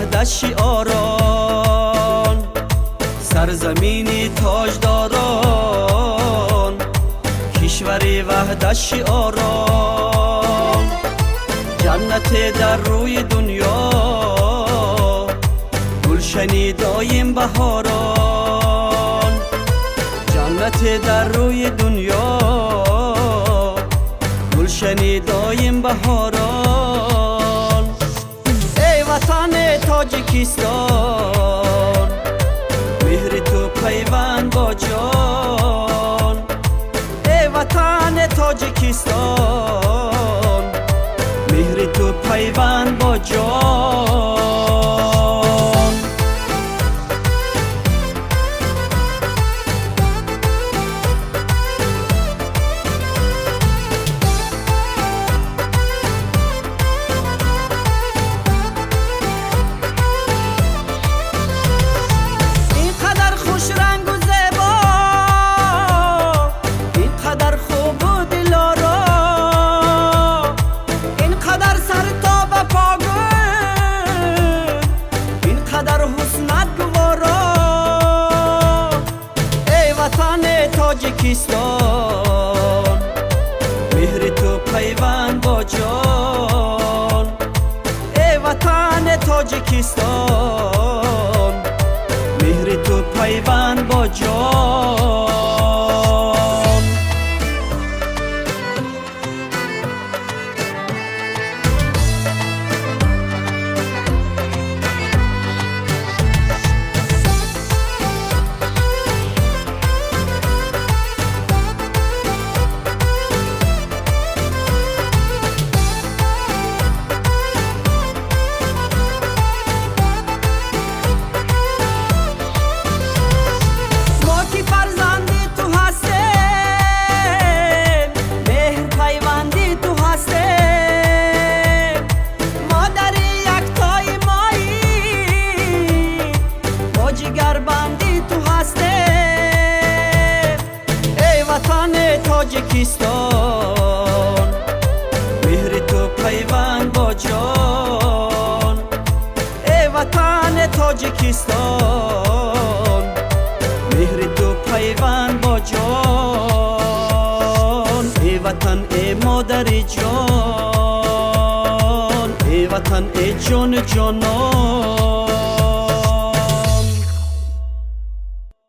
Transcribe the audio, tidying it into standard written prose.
وحدت شعاران، سرزمینی تاجداران، کشوری وحدت شعاران، جنت در روی دنیا، گلشنی دایم بهاران، جنت در روی دنیا، گلشنی دایم بهاران. ای وطن تاجیکستان، مهر تو پیوند با جان. ای وطن تاجیکستان، مهر تو پیوند با جان. تاجیکستان، مهر تو پیوند با جان. ای وطن تاجیکستان، مهر تو پیوند با جان. تاجیکستان، مهر تو پیوند با جان. ای وطن تاجیکستان، مهر تو پیوند با جان. ای وطن ای مادر جان، ای وطن ای جان جانان.